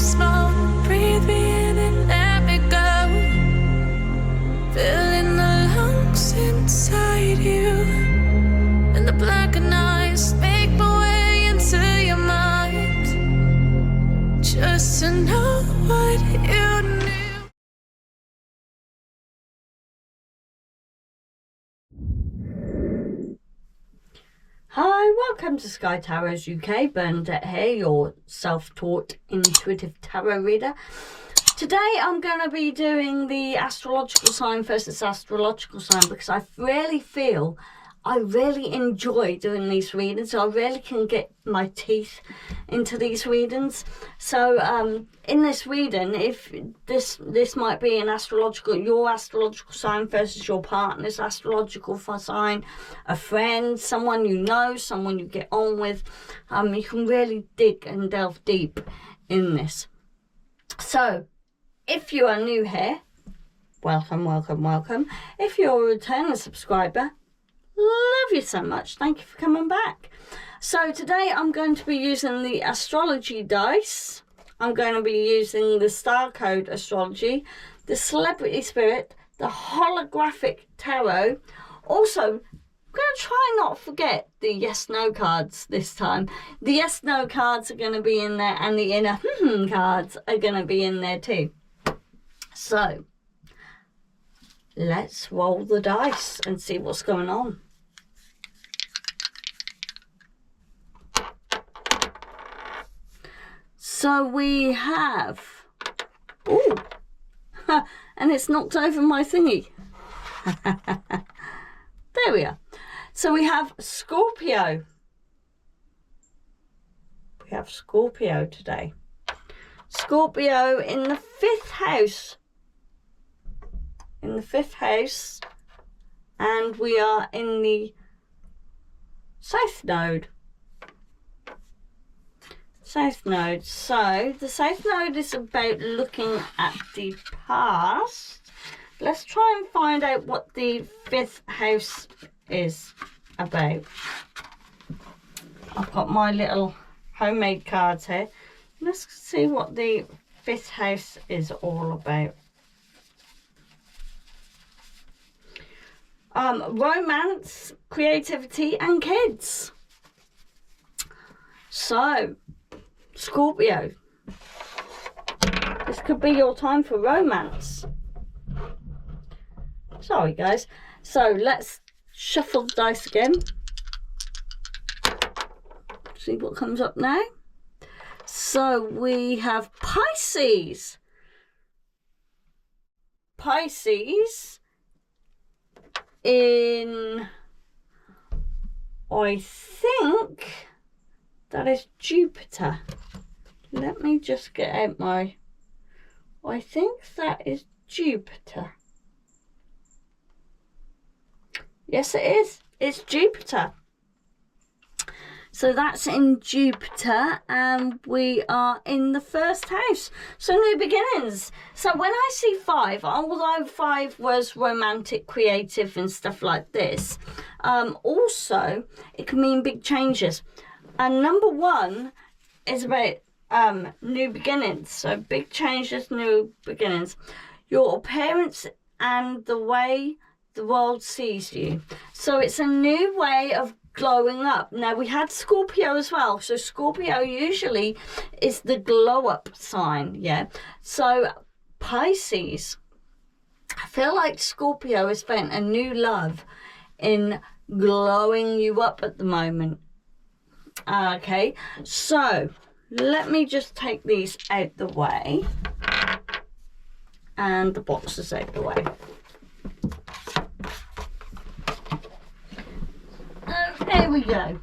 smoke. Breathe me in and let me go. Filling the lungs inside you. And the blackened eyes make my way into your mind. Just to know what you knew. Hi, welcome to Skytarots UK. Bernadette here, your self-taught intuitive tarot reader. Today I'm going to be doing the astrological sign versus astrological sign because I really feel I really enjoy doing these readings. I really can get my teeth into these readings. So in this reading, if this might be an astrological, your astrological sign versus your partner's astrological sign, a friend, someone you know, someone you get on with, you can really dig and delve deep in this. So if you are new here, welcome, welcome, welcome. If you're a returning subscriber, love you so much. Thank you for coming back. So today I'm going to be using the astrology dice. I'm going to be using the star code astrology, the celebrity spirit, the holographic tarot. Also, I'm going to try not forget the yes no cards this time. The yes no cards are going to be in there, and the inner cards are going to be in there too. So let's roll the dice and see what's going on. So we have, ooh, and it's knocked over my thingy. There we are. So we have Scorpio. We have Scorpio today. Scorpio in the 5th house. In the 5th house, and we are in the South Node. South Node. So the South Node is about looking at the past. Let's try and find out what the 5th house is about. I've got my little homemade cards here. Let's see what the 5th house is all about. Romance, creativity, and kids. So, Scorpio, this could be your time for romance. Sorry, guys. So, let's shuffle the dice again. See what comes up now. So, we have Pisces. Pisces in, I think that is Jupiter. Let me just get out my, I think that is Jupiter. Yes, it is. It's Jupiter. So that's in Jupiter, and we are in the 1st house. So new beginnings. So when I see 5, although 5 was romantic, creative and stuff like this, also it can mean big changes. And number 1 is about new beginnings. So big changes, new beginnings. Your appearance and the way the world sees you. So it's a new way of glowing up. Now we had Scorpio as well, so Scorpio usually is the glow up sign, yeah. So Pisces, I feel like Scorpio has found a new love in glowing you up at the moment. Okay, so let me just take these out the way, and the boxes out the way. There we go.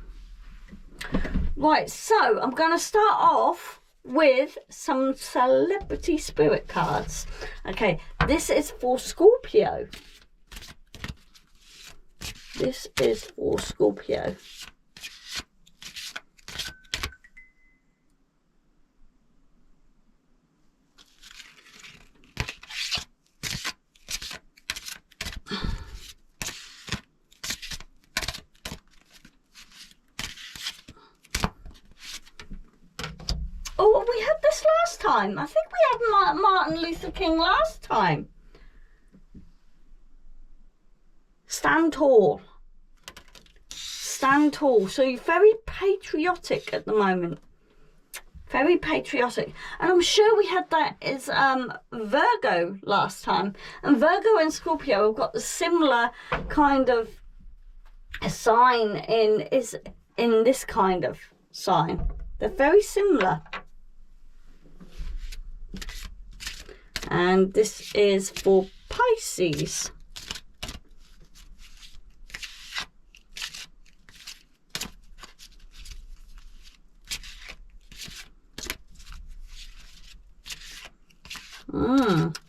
Right, so I'm going to start off with some celebrity spirit cards. Okay, this is for Scorpio. This is for Scorpio. Oh, we had this last time. I think we had Martin Luther King last time. Stand tall. Stand tall. So you're very patriotic at the moment. Very patriotic. And I'm sure we had that as Virgo last time. And Virgo and Scorpio have got the similar kind of a sign in this kind of sign. They're very similar. And this is for Pisces.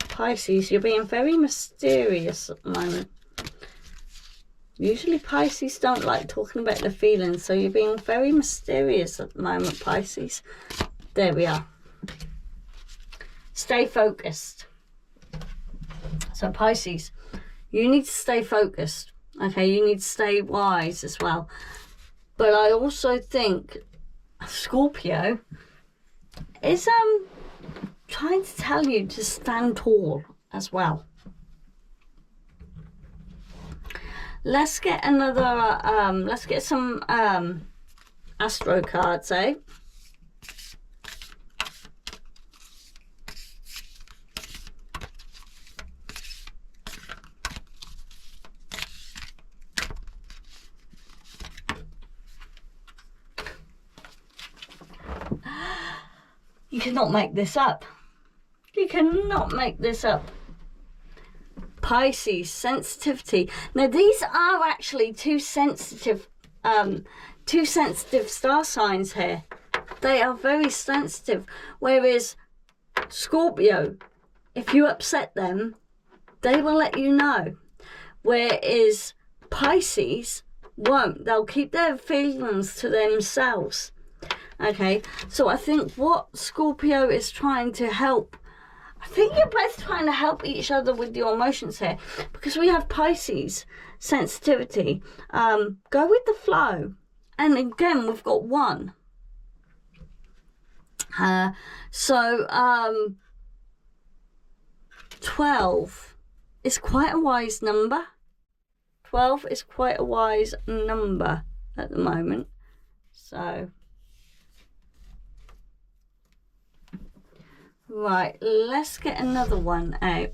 Pisces, you're being very mysterious at the moment. Usually Pisces don't like talking about their feelings, so you're being very mysterious at the moment, Pisces. There we are. Stay focused. So Pisces, you need to stay focused. Okay, you need to stay wise as well. But I also think Scorpio is trying to tell you to stand tall as well. Let's get another, let's get some Astro cards, eh? You cannot make this up. You cannot make this up. Pisces, sensitivity. Now these are actually two sensitive star signs here. They are very sensitive. Whereas Scorpio, if you upset them, they will let you know. Whereas Pisces won't. They'll keep their feelings to themselves. Okay, so I think what Scorpio is trying to help, I think you're both trying to help each other with your emotions here, because we have Pisces, sensitivity, go with the flow, and again we've got 1. So 12 is quite a wise number. 12 is quite a wise number at the moment. So right, let's get another one out.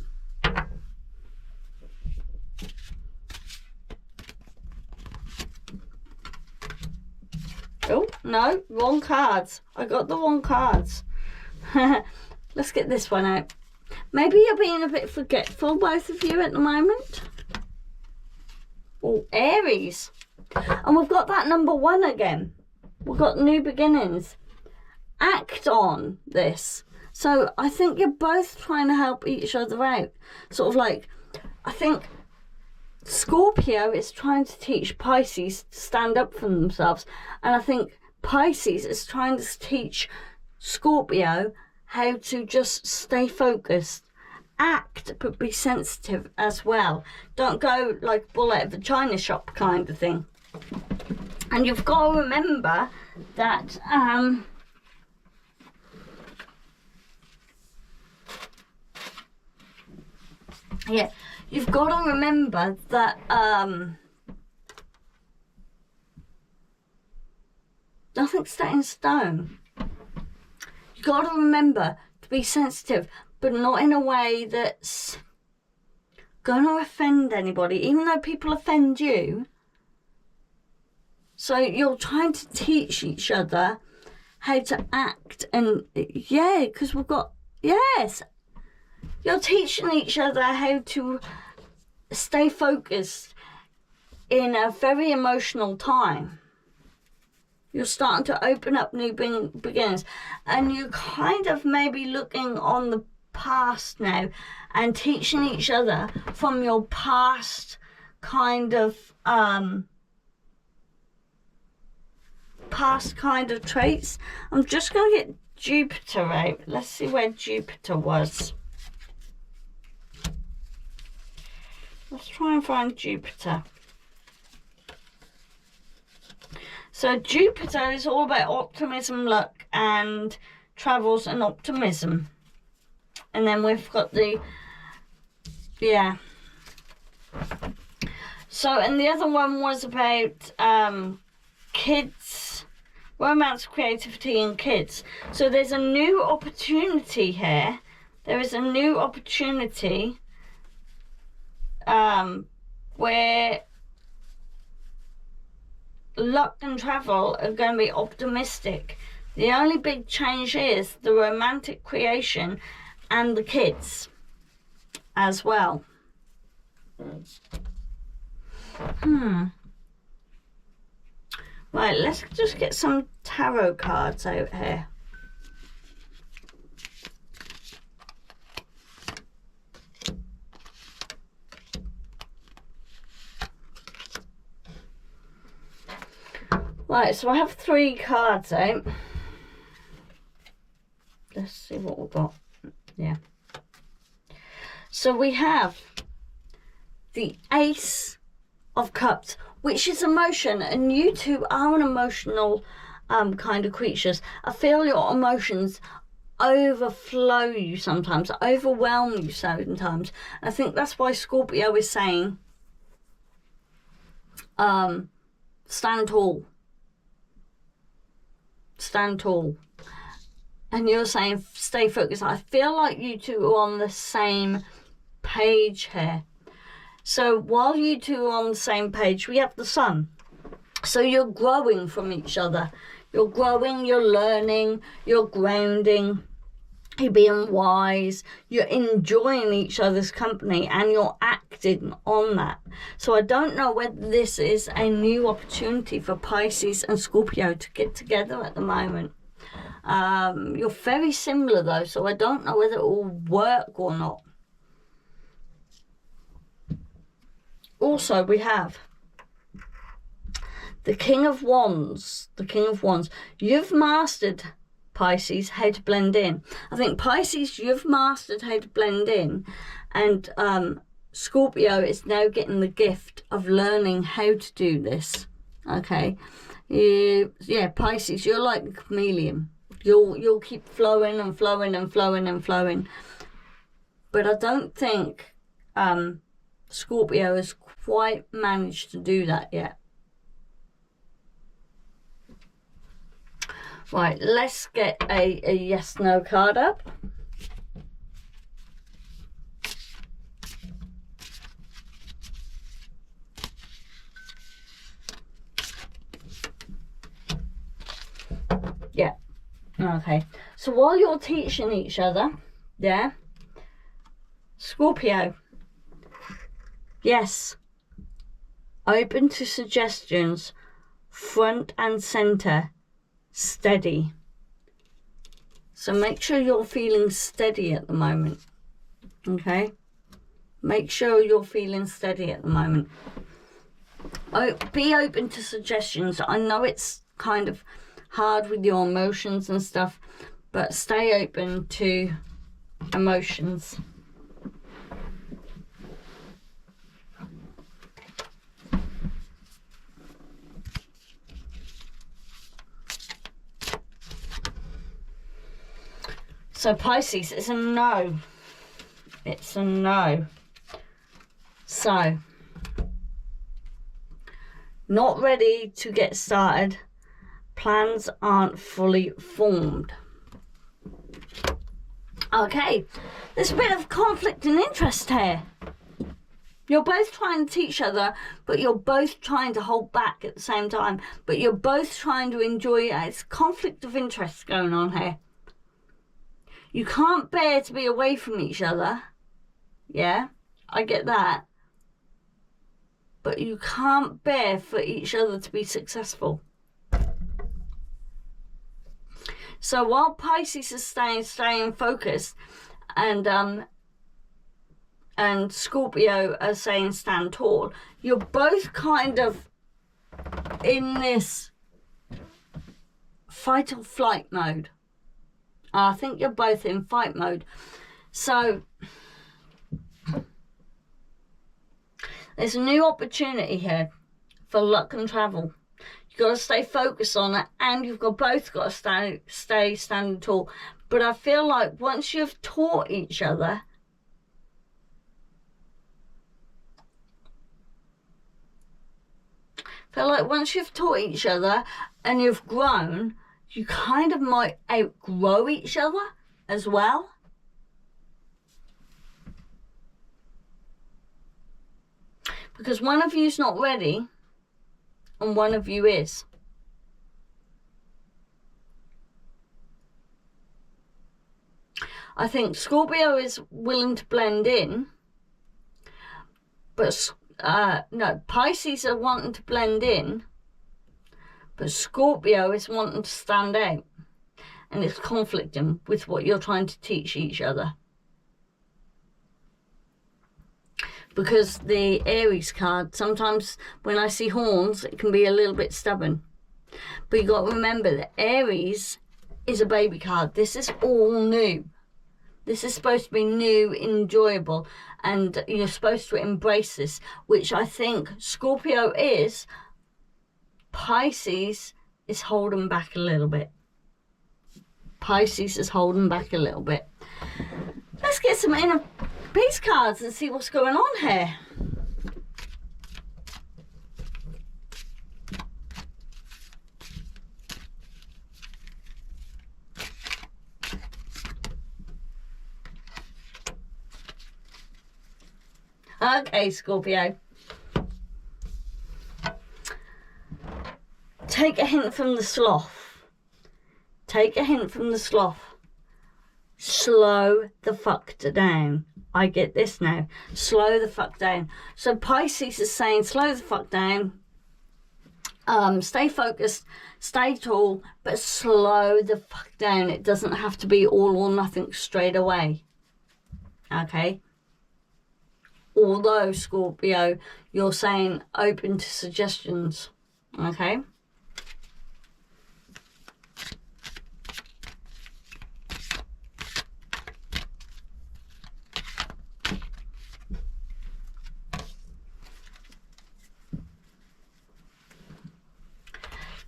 Oh, no, wrong cards. I got the wrong cards. Let's get this one out. Maybe you're being a bit forgetful, both of you, at the moment. Oh, Aries. And we've got that number 1 again. We've got new beginnings. Act on this. So I think you're both trying to help each other out. Sort of like, I think Scorpio is trying to teach Pisces to stand up for themselves. And I think Pisces is trying to teach Scorpio how to just stay focused. Act, but be sensitive as well. Don't go like bull out of the china shop kind of thing. And you've got to remember that yeah, you've got to remember that nothing's set in stone. You've got to remember to be sensitive, but not in a way that's going to offend anybody, even though people offend you. So you're trying to teach each other how to act, and yeah, because we've got, yes, you're teaching each other how to stay focused in a very emotional time. You're starting to open up new beginnings, and you're kind of maybe looking on the past now and teaching each other from your past kind of traits. I'm just going to get Jupiter out. Let's see where Jupiter was. Let's try and find Jupiter. So Jupiter is all about optimism, luck, and travels and optimism. And then we've got the, yeah. So, and the other one was about kids, romance, creativity and kids. So there's a new opportunity here. There is a new opportunity where luck and travel are going to be optimistic. The only big change is the romantic creation and the kids as well. Right, let's just get some tarot cards out here. Right, so I have 3 cards out. Let's see what we've got. Yeah. So we have the Ace of Cups, which is emotion, and you two are an emotional kind of creatures. I feel your emotions overflow you sometimes, overwhelm you sometimes. I think that's why Scorpio is saying stand tall. Stand tall. And you're saying stay focused. I feel like you two are on the same page here. So while you two are on the same page, we have the sun. So you're growing from each other. You're growing, you're learning, you're grounding, you're being wise, you're enjoying each other's company, and you're acting on that. So I don't know whether this is a new opportunity for Pisces and Scorpio to get together at the moment. You're very similar though, so I don't know whether it will work or not. Also, we have the King of Wands. The King of Wands. You've mastered, Pisces, how to blend in. I think Pisces, you've mastered how to blend in, and Scorpio is now getting the gift of learning how to do this. Okay, yeah, Pisces, you're like a chameleon. You'll keep flowing and flowing and flowing and flowing, but I don't think Scorpio has quite managed to do that yet. Right, let's get a yes/no card up. Yeah. Okay. So while you're teaching each other, yeah, Scorpio, yes, open to suggestions, front and center, steady. So make sure you're feeling steady at the moment. Okay? Make sure you're feeling steady at the moment. Be open to suggestions. I know it's kind of hard with your emotions and stuff, but stay open to emotions. So Pisces, it's a no. It's a no. So, not ready to get started. Plans aren't fully formed. Okay, there's a bit of conflict and interest here. You're both trying to teach each other, but you're both trying to hold back at the same time. But you're both trying to enjoy it. It's conflict of interest going on here. You can't bear to be away from each other. Yeah, I get that. But you can't bear for each other to be successful. So while Pisces is staying focused, and Scorpio are saying stand tall, you're both kind of in this fight or flight mode. I think you're both in fight mode. So there's a new opportunity here for luck and travel. You You've got to stay focused on it, and you've both got to stay standing tall. But I feel like once you've taught each other, and you've grown, you kind of might outgrow each other as well. Because one of you's not ready and one of you is. I think Scorpio is willing to blend in, but no, Pisces are wanting to blend in, but Scorpio is wanting to stand out, and it's conflicting with what you're trying to teach each other. Because the Aries card, sometimes when I see horns, it can be a little bit stubborn. But you got to remember that Aries is a baby card. This is all new. This is supposed to be new, enjoyable, and you're supposed to embrace this, which I think Scorpio is. Pisces is holding back a little bit. Pisces is holding back a little bit. Let's get some inner peace cards and see what's going on here. Okay, Scorpio. Take a hint from the sloth. Take a hint from the sloth. Slow the fuck down. I get this now. Slow the fuck down. So Pisces is saying slow the fuck down. Stay focused, stay tall, but slow the fuck down. It doesn't have to be all or nothing straight away. Okay? Although, Scorpio, you're saying open to suggestions. Okay?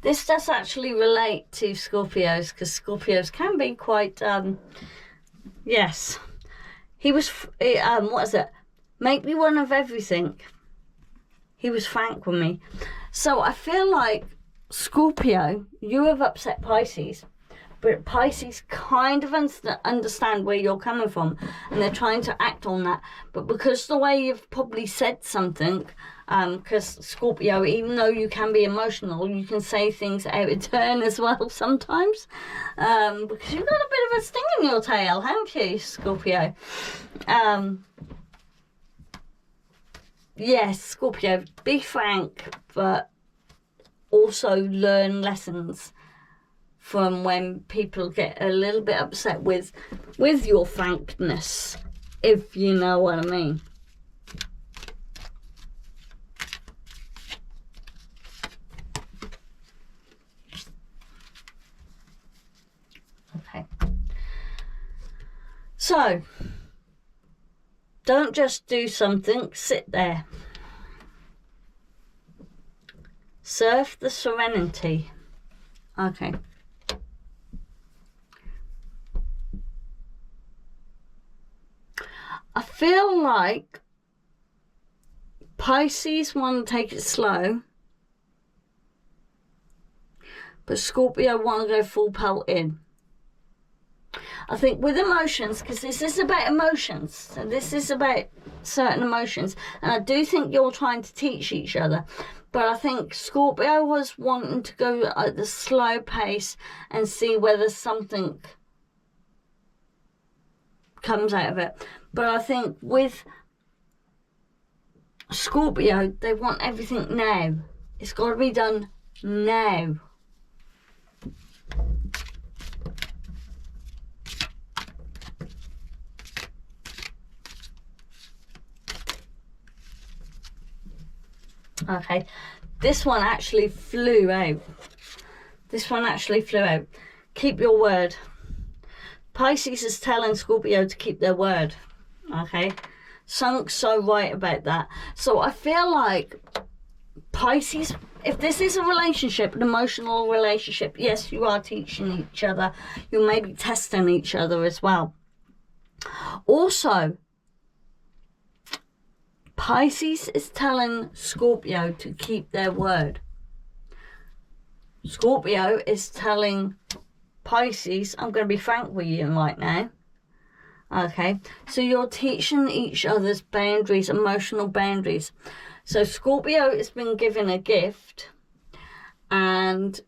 This does actually relate to Scorpios, because Scorpios can be quite, yes. He was, what is it? Make me one of everything. He was frank with me. So I feel like, Scorpio, you have upset Pisces, but Pisces kind of understand where you're coming from, and they're trying to act on that. But because the way you've probably said something, because Scorpio, even though you can be emotional, you can say things out of turn as well sometimes, because you've got a bit of a sting in your tail, haven't you, Scorpio? Yes, Scorpio, be frank, but also learn lessons from when people get a little bit upset with your frankness, if you know what I mean. Okay. So, don't just do something, sit there. Surf the serenity. Okay. I feel like Pisces want to take it slow, but Scorpio want to go full pelt in. I think with emotions, because this is about emotions, so this is about certain emotions, and I do think you're trying to teach each other, but I think Scorpio was wanting to go at the slow pace and see whether something comes out of it. But I think with Scorpio, they want everything now. It's got to be done now. Okay, this one actually flew out. This one actually flew out. Keep your word. Pisces is telling Scorpio to keep their word. Okay, Sunk's so right about that. So I feel like Pisces, if this is a relationship, an emotional relationship, yes, you are teaching each other. You may be testing each other as well. Also, Pisces is telling Scorpio to keep their word. Scorpio is telling Pisces, I'm going to be frank with you right now. Okay, so you're teaching each other's boundaries, emotional boundaries. So Scorpio has been given a gift and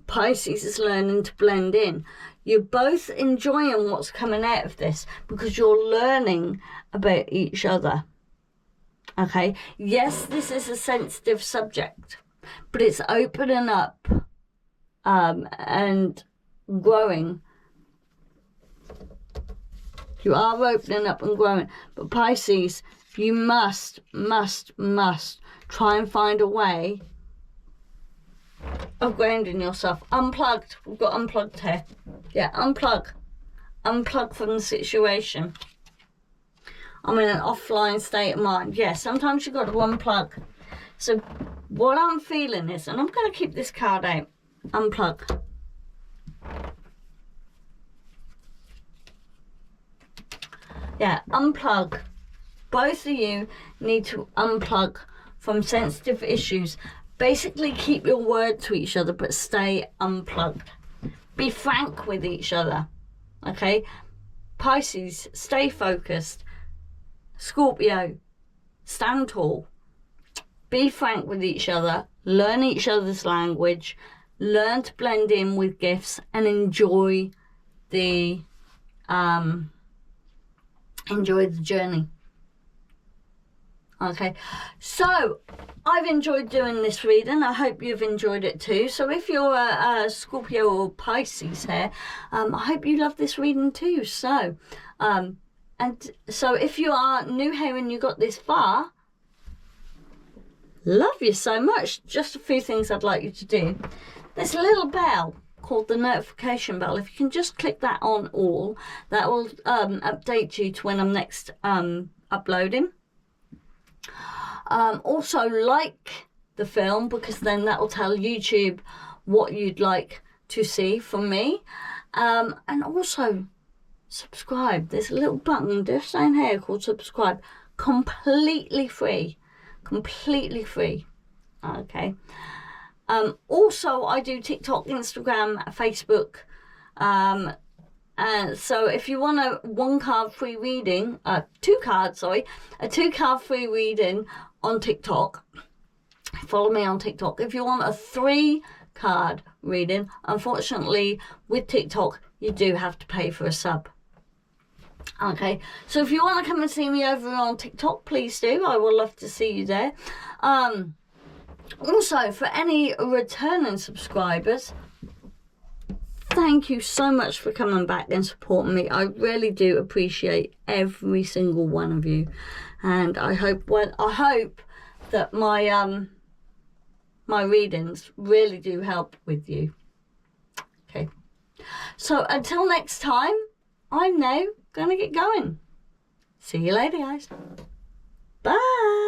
Pisces is learning to blend in. You're both enjoying what's coming out of this because you're learning about each other. Okay, yes, this is a sensitive subject, but it's opening up and growing. You are opening up and growing, but Pisces, you must try and find a way of grounding yourself. Unplugged. We've got unplugged here. Yeah, unplug. Unplug from the situation. I'm in an offline state of mind. Yeah, sometimes you've got to unplug. So what I'm feeling is, and I'm going to keep this card out, unplug. Yeah, unplug. Both of you need to unplug from sensitive issues. Basically, keep your word to each other, but stay unplugged. Be frank with each other, okay? Pisces, stay focused. Scorpio, stand tall. Be frank with each other. Learn each other's language. Learn to blend in with gifts and enjoy the journey. Okay, so I've enjoyed doing this reading. I hope you've enjoyed it too. So if you're a Scorpio or Pisces here, I hope you love this reading too. So, and so if you are new here and you got this far, love you so much. Just a few things I'd like you to do. There's a little bell called the notification bell. If you can just click that on all, that will update you to when I'm next uploading. Also like the film, because then that will tell YouTube what you'd like to see from me. And also subscribe. There's a little button just down here called subscribe. Completely free. Completely free. Okay. Also, I do TikTok, Instagram, Facebook. And so if you want a 1-card free reading, a 2-card free reading on TikTok, follow me on TikTok. If you want a 3-card reading, unfortunately with TikTok, you do have to pay for a sub. Okay, so if you want to come and see me over on TikTok, please do. I would love to see you there. Also, for any returning subscribers, thank you so much for coming back and supporting me. I really do appreciate every single one of you, and I hope that my my readings really do help with you. Okay, so until next time, I'm now gonna get going. See you later, guys. Bye.